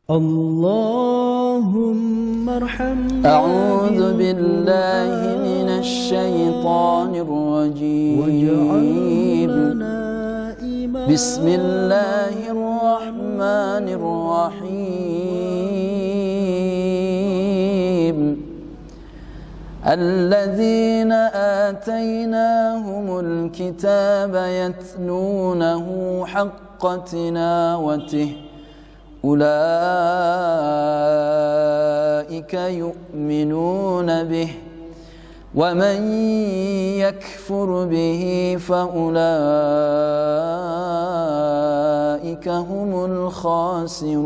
اللهم ارحمنا أعوذ بالله من الشيطان الرجيم بسم الله الرحمن الرحيم الذين آتيناهم الكتاب يتلونه حق تلاوته أولئك يؤمنون به ومن يكفر به فأولئك هم الخاسرون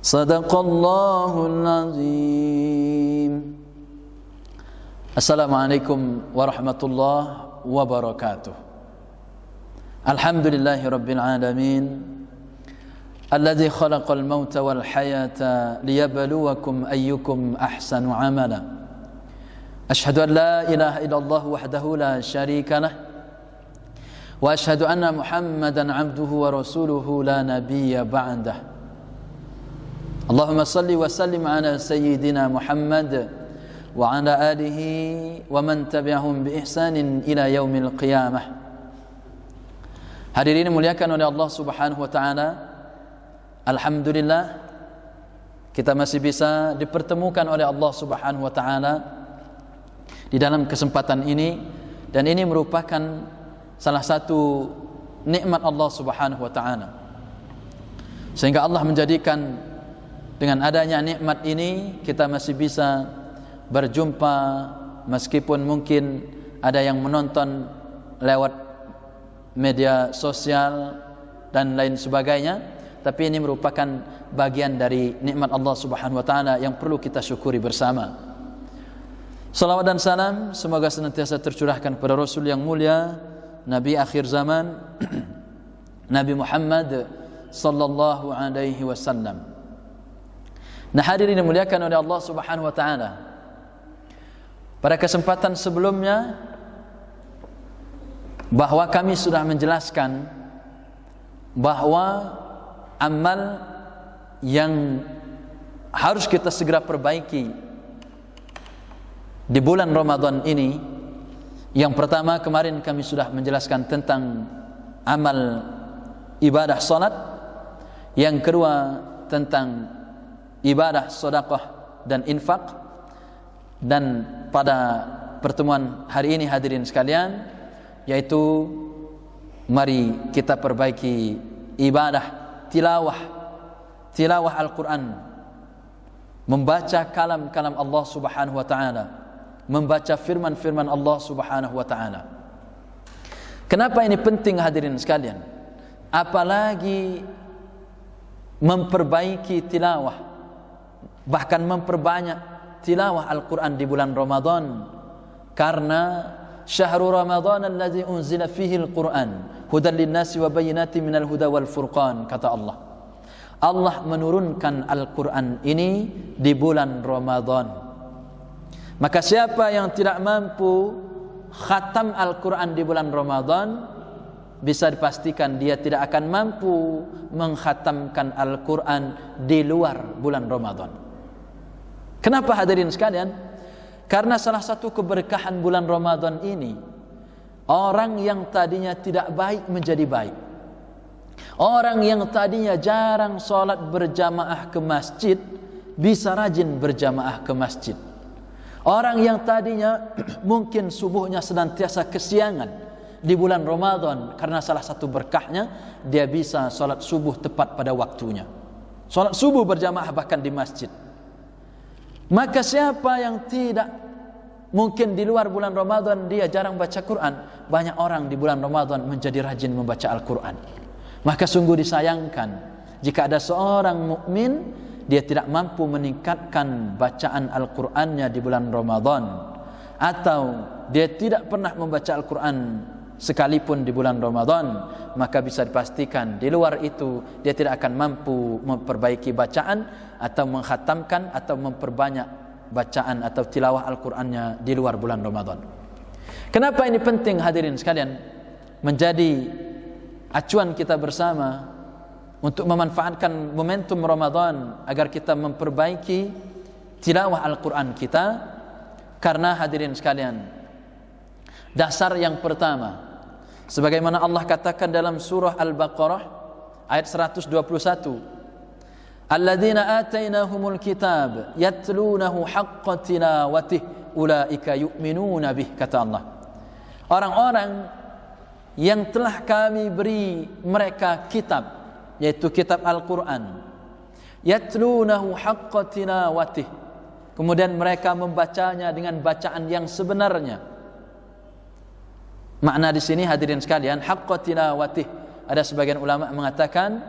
صدق الله العظيم. Assalamualaikum warahmatullahi wabarakatuh. Alhamdulillahi rabbil alamin alladzi khalaqal mauta wal hayata liyabluwakum ayyukum ahsanu amala. Ashhadu an la ilaha illallah wahdahu la syarika lah wa ashhadu anna Muhammadan abduhu wa rasuluhu la nabiyya ba'dah. Allahumma salli wa sallim ala sayyidina Muhammad wa ala alihi wa man tabi'ahum bi ihsanin ila yaumil qiyamah. Hadirin dimuliakan oleh Allah Subhanahu wa taala. Alhamdulillah kita masih bisa dipertemukan oleh Allah Subhanahu wa taala di dalam kesempatan ini, dan ini merupakan salah satu nikmat Allah Subhanahu wa taala. Sehingga Allah menjadikan dengan adanya nikmat ini kita masih bisa berjumpa, meskipun mungkin ada yang menonton lewat media sosial dan lain sebagainya, tapi ini merupakan bagian dari nikmat Allah Subhanahu wa taala yang perlu kita syukuri bersama. Salawat dan salam semoga senantiasa tercurahkan kepada Rasul yang mulia, Nabi akhir zaman, Nabi Muhammad sallallahu alaihi wasallam. Nah, hadirin dimuliakan oleh Allah Subhanahu wa taala. Pada kesempatan sebelumnya bahwa kami sudah menjelaskan bahwa amal yang harus kita segera perbaiki di bulan Ramadan ini, yang pertama kemarin kami sudah menjelaskan tentang amal ibadah salat, yang kedua tentang ibadah sedekah dan infak, dan pada pertemuan hari ini hadirin sekalian, yaitu mari kita perbaiki ibadah tilawah Al-Quran, membaca kalam-kalam Allah Subhanahu wa taala, membaca firman-firman Allah Subhanahu wa taala. Kenapa ini penting hadirin sekalian? Apalagi memperbaiki tilawah, bahkan memperbanyak tilawah Al-Quran di bulan Ramadan, karena syahrul Ramadan alladzi unzila fihi al-Quran hudan lin-nasi wa bayyinatin minal huda wal furqan, kata Allah. Allah menurunkan Al-Quran ini di bulan Ramadan. Maka siapa yang tidak mampu khatam Al-Quran di bulan Ramadan, bisa dipastikan dia tidak akan mampu mengkhatamkan Al-Quran di luar bulan Ramadan. Kenapa hadirin sekalian? Karena salah satu keberkahan bulan Ramadan ini, orang yang tadinya tidak baik menjadi baik. Orang yang tadinya jarang sholat berjamaah ke masjid bisa rajin berjamaah ke masjid. Orang yang tadinya mungkin subuhnya senantiasa kesiangan, di bulan Ramadan karena salah satu berkahnya dia bisa sholat subuh tepat pada waktunya. Sholat subuh berjamaah bahkan di masjid. Maka siapa yang tidak, mungkin di luar bulan Ramadan dia jarang baca Quran, banyak orang di bulan Ramadan menjadi rajin membaca Al-Quran. Maka sungguh disayangkan jika ada seorang mukmin dia tidak mampu meningkatkan bacaan Al-Qurannya di bulan Ramadan, atau dia tidak pernah membaca Al-Quran sekalipun di bulan Ramadan, maka bisa dipastikan di luar itu dia tidak akan mampu memperbaiki bacaan atau mengkhatamkan atau memperbanyak bacaan atau tilawah Al-Qur'annya di luar bulan Ramadan. Kenapa ini penting hadirin sekalian menjadi acuan kita bersama? untuk memanfaatkan momentum Ramadan agar kita memperbaiki tilawah Al-Quran kita. Karena hadirin sekalian, dasar yang pertama, sebagaimana Allah katakan dalam surah Al-Baqarah ayat 121, alladzina atainahumul kitab yatlunahu haqqa tilawatih ulaika yu'minuna bih, kata Allah, orang-orang yang telah kami beri mereka kitab, yaitu kitab Al-Quran, yatlunahu haqqa tilawatih, kemudian mereka membacanya dengan bacaan yang sebenarnya. Makna di sini hadirin sekalian, haqqa tilawatih, ada sebagian ulama mengatakan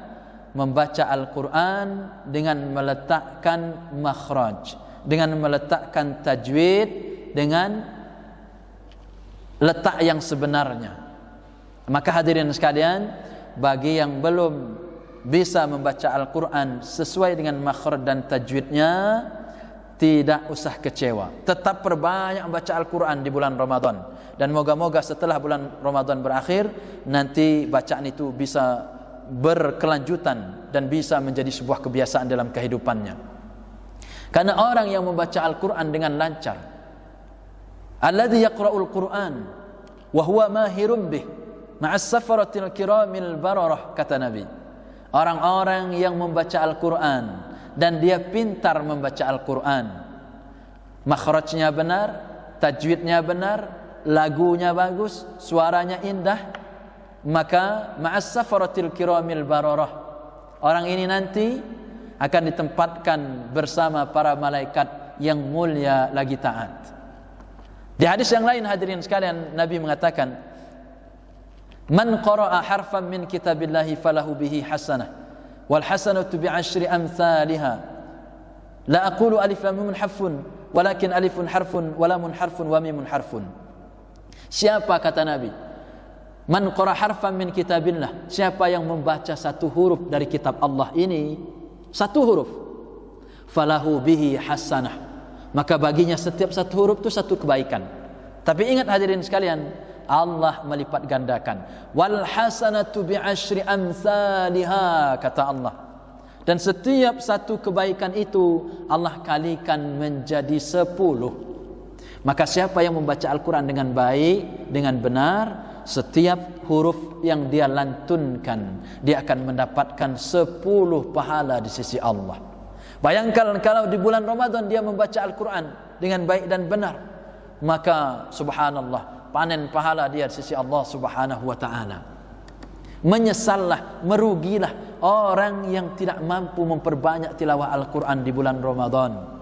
membaca Al-Quran dengan meletakkan makhraj, dengan meletakkan tajwid, dengan letak yang sebenarnya. Maka hadirin sekalian, bagi yang belum bisa membaca Al-Quran sesuai dengan makhraj dan tajwidnya, tidak usah kecewa, tetap perbanyak membaca Al-Quran di bulan Ramadan. Dan moga-moga setelah bulan Ramadan berakhir, nanti bacaan itu bisa berkelanjutan dan bisa menjadi sebuah kebiasaan dalam kehidupannya. Karena orang yang membaca Al-Quran dengan lancar, alladzi yaqra'ul Quran wa huwa mahirun bih ma'as safaratil kiramil bararah, kata Nabi, orang-orang yang membaca Al-Quran dan dia pintar membaca Al-Quran, makhrajnya benar, tajwidnya benar, lagunya bagus, suaranya indah, maka ma'as safaratil kiramil bararah, orang ini nanti akan ditempatkan bersama para malaikat yang mulia lagi taat. Di hadis yang lain hadirin sekalian, Nabi mengatakan, man qara'a harfan min kitabillahi falahu bihi hasanah wal hasanatu bi asyri amsalha, la aqulu alif lam mim harfun walakin alifun harfun wa lamun harfun wa mimun harfun. Siapa, kata Nabi, man qara harfan min kitabillah, siapa yang membaca satu huruf dari kitab Allah ini, satu huruf, falahu bihi hasanah, maka baginya setiap satu huruf itu satu kebaikan. Tapi ingat hadirin sekalian, Allah melipat gandakan, wal hasanatu bi asyri amsalha, kata Allah, dan setiap satu kebaikan itu Allah kalikan menjadi 10. Maka siapa yang membaca Al-Quran dengan baik, dengan benar, setiap huruf yang dia lantunkan, dia akan mendapatkan 10 pahala di sisi Allah. Bayangkan kalau di bulan Ramadan dia membaca Al-Quran dengan baik dan benar, maka subhanallah, panen pahala dia di sisi Allah subhanahu wa ta'ala. Menyesallah, merugilah orang yang tidak mampu memperbanyak tilawah Al-Quran di bulan Ramadan.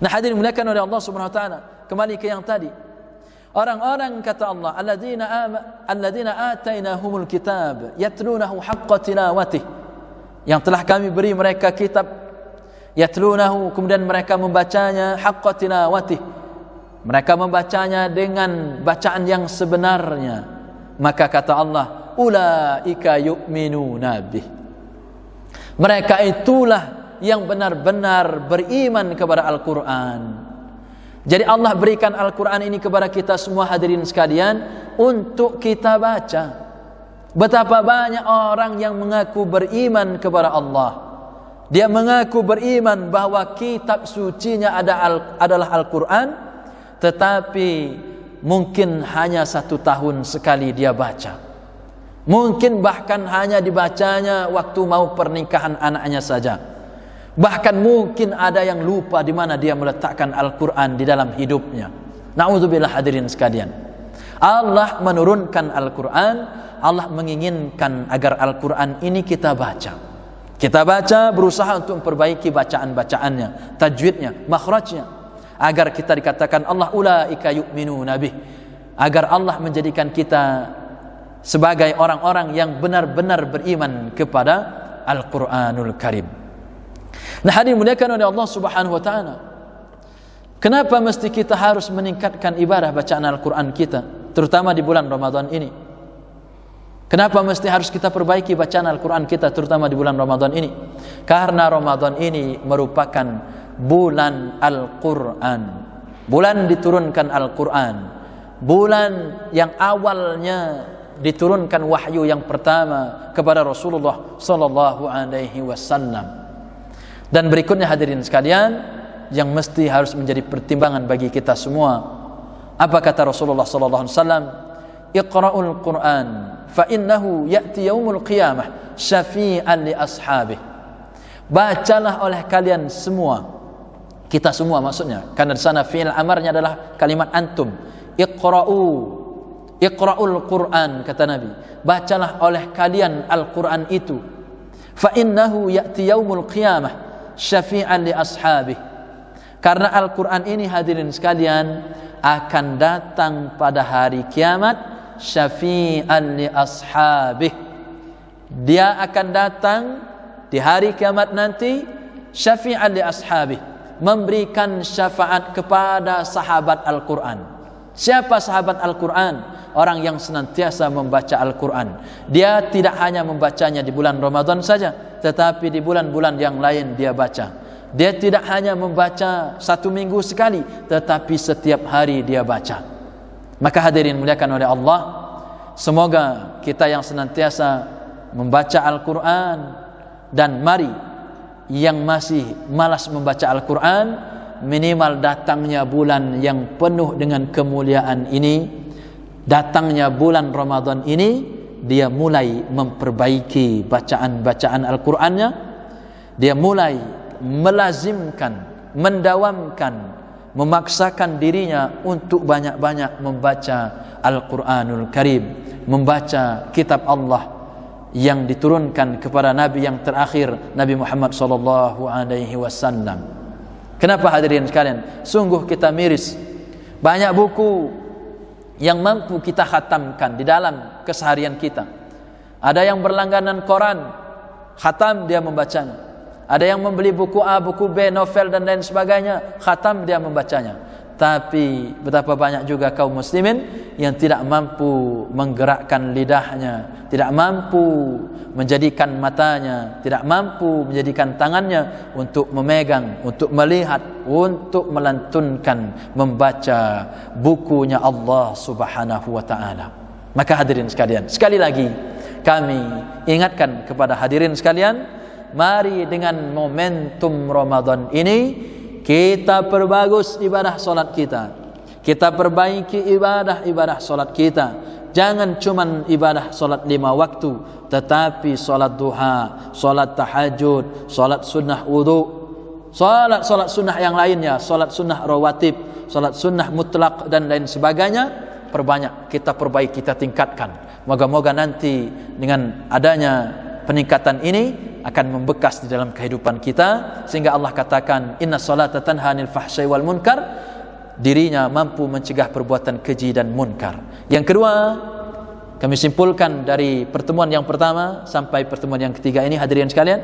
Nah hadirin dimuliakan oleh Allah subhanahu wa ta'ala, kembali ke yang tadi, orang-orang, kata Allah, alladzina atainahumul kitab yatlunahu haqqa tilawatih, yang telah kami beri mereka kitab, yatlunahu, kemudian mereka membacanya, haqqa tilawatih, mereka membacanya dengan bacaan yang sebenarnya, maka kata Allah, ulaika yu'minuna bih, mereka itulah yang benar-benar beriman kepada Al-Quran. Jadi Allah berikan Al-Quran ini kepada kita semua hadirin sekalian untuk kita baca. Betapa banyak orang yang mengaku beriman kepada Allah, dia mengaku beriman bahwa kitab sucinya adalah Al-Quran, tetapi mungkin hanya 1 tahun sekali dia baca, mungkin bahkan hanya dibacanya waktu mau pernikahan anaknya saja. Bahkan mungkin ada yang lupa di mana dia meletakkan Al-Quran di dalam hidupnya. Na'udzubillah hadirin sekalian. Allah menurunkan Al-Quran, Allah menginginkan agar Al-Quran ini kita baca. Kita baca, berusaha untuk memperbaiki bacaan-bacaannya, tajwidnya, makhrajnya, agar kita dikatakan Allah ulaika yu'minuna bih, agar Allah menjadikan kita sebagai orang-orang yang benar-benar beriman kepada Al-Quranul Karim. Nah hadirin muliakan oleh Allah subhanahu wa ta'ala, kenapa mesti kita harus meningkatkan ibadah bacaan Al-Quran kita, terutama di bulan Ramadan ini? Kenapa mesti harus kita perbaiki bacaan Al-Quran kita, terutama di bulan Ramadan ini? Karena Ramadan ini merupakan bulan Al-Quran, bulan diturunkan Al-Quran, bulan yang awalnya diturunkan wahyu yang pertama kepada Rasulullah sallallahu alaihi wasallam. Dan berikutnya hadirin sekalian, yang mesti harus menjadi pertimbangan bagi kita semua. Apa kata Rasulullah sallallahu alaihi wasallam? Iqra'ul Qur'an fa innahu ya'ti yaumul qiyamah syafi'an li ashabih. Bacalah oleh kalian semua, kita semua maksudnya, karena di sana fi'il amarnya adalah kalimat antum. Iqra'ul Qur'an, kata Nabi, bacalah oleh kalian Al-Quran itu. Fa innahu ya'ti yaumul qiyamah syafi'an li ashabih. Karena Al-Quran ini hadirin sekalian akan datang pada hari kiamat syafi'an li ashabih. Dia akan datang di hari kiamat nanti syafi'an li ashabih, memberikan syafaat kepada sahabat Al-Quran. Siapa sahabat Al-Quran? Orang yang senantiasa membaca Al-Quran. Dia tidak hanya membacanya di bulan Ramadan saja, tetapi di bulan-bulan yang lain dia baca. Dia tidak hanya membaca 1 minggu sekali, tetapi setiap hari dia baca. Maka hadirin muliakan oleh Allah, semoga kita yang senantiasa membaca Al-Quran, dan mari yang masih malas membaca Al-Quran, minimal datangnya bulan yang penuh dengan kemuliaan ini, datangnya bulan Ramadan ini, dia mulai memperbaiki bacaan-bacaan Al-Qur'annya. Dia mulai melazimkan, mendawamkan, memaksakan dirinya untuk banyak-banyak membaca Al-Qur'anul Karim, membaca kitab Allah yang diturunkan kepada Nabi yang terakhir, Nabi Muhammad sallallahu alaihi wasallam. Kenapa hadirin sekalian? Sungguh kita miris. Banyak buku yang mampu kita khatamkan di dalam keseharian kita. Ada yang berlangganan koran, khatam dia membacanya. Ada yang membeli buku A, buku B, novel dan lain sebagainya, khatam dia membacanya. Tapi betapa banyak juga kaum muslimin yang tidak mampu menggerakkan lidahnya, tidak mampu menjadikan matanya, tidak mampu menjadikan tangannya untuk memegang, untuk melihat, untuk melantunkan, membaca bukunya Allah Subhanahu wa ta'ala. Maka hadirin sekalian, sekali lagi kami ingatkan kepada hadirin sekalian, mari dengan momentum Ramadan ini kita perbagus ibadah solat kita, kita perbaiki ibadah solat kita. Jangan cuman ibadah solat 5 waktu, tetapi solat duha, solat tahajud, solat sunnah wudu, solat sunnah yang lainnya, solat sunnah rawatib, solat sunnah mutlak dan lain sebagainya. Perbanyak, kita perbaiki, kita tingkatkan. Moga-moga nanti dengan adanya peningkatan ini akan membekas di dalam kehidupan kita, sehingga Allah katakan inna salata tanha 'anil fahsya'i wal munkar, dirinya mampu mencegah perbuatan keji dan munkar. Yang kedua, kami simpulkan dari pertemuan yang pertama sampai pertemuan yang ketiga ini, hadirin sekalian,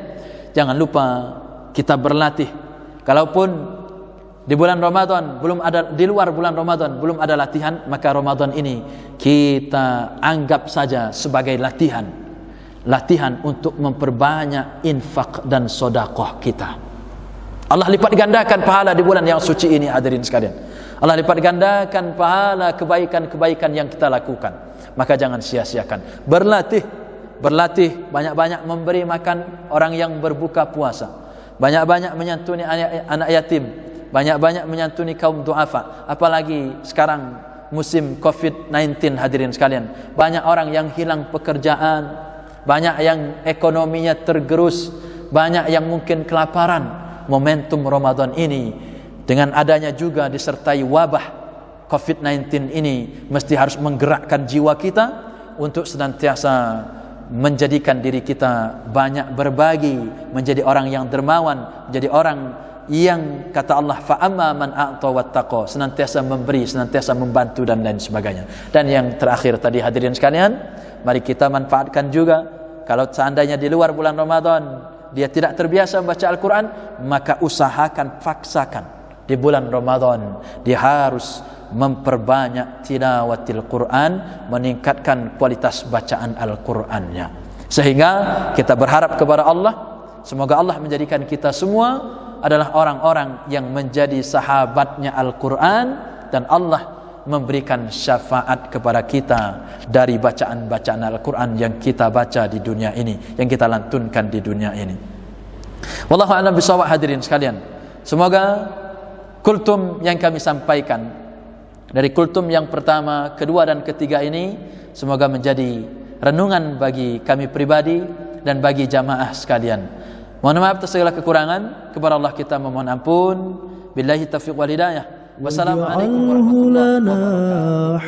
jangan lupa kita berlatih. Kalaupun di bulan Ramadan belum ada, di luar bulan Ramadan belum ada latihan, maka Ramadan ini kita anggap saja sebagai latihan untuk memperbanyak infak dan sedekah kita. Allah lipat gandakan pahala di bulan yang suci ini, hadirin sekalian. Allah lipat gandakan pahala kebaikan-kebaikan yang kita lakukan. Maka jangan sia-siakan. Berlatih, banyak-banyak memberi makan orang yang berbuka puasa. Banyak-banyak menyantuni anak yatim, banyak-banyak menyantuni kaum duafa. Apalagi sekarang musim Covid-19, hadirin sekalian. Banyak orang yang hilang pekerjaan, banyak yang ekonominya tergerus, banyak yang mungkin kelaparan. Momentum Ramadan ini dengan adanya juga disertai wabah Covid-19 ini mesti harus menggerakkan jiwa kita untuk senantiasa menjadikan diri kita banyak berbagi, menjadi orang yang dermawan, menjadi orang yang kata Allah fa amma man a'ta wattaqa, senantiasa memberi, senantiasa membantu dan lain sebagainya. Dan yang terakhir tadi, hadirin sekalian, mari kita manfaatkan juga. Kalau seandainya di luar bulan Ramadan dia tidak terbiasa membaca Al-Quran, maka usahakan, paksakan di bulan Ramadan dia harus memperbanyak tilawatil Quran, meningkatkan kualitas bacaan Al-Qurannya. Sehingga kita berharap kepada Allah, semoga Allah menjadikan kita semua adalah orang-orang yang menjadi sahabatnya Al-Quran, dan Allah memberikan syafaat kepada kita dari bacaan-bacaan Al-Quran yang kita baca di dunia ini, yang kita lantunkan di dunia ini. Wallahu a'lam bishawab. Hadirin sekalian, semoga kultum yang kami sampaikan dari kultum yang pertama, kedua dan ketiga ini semoga menjadi renungan bagi kami pribadi dan bagi jamaah sekalian. Mohon maaf atas segala kekurangan, kepada Allah kita memohon ampun. Billahi taufiq wal hidayah. Wassalamualaikum warahmatullahi wabarakatuh.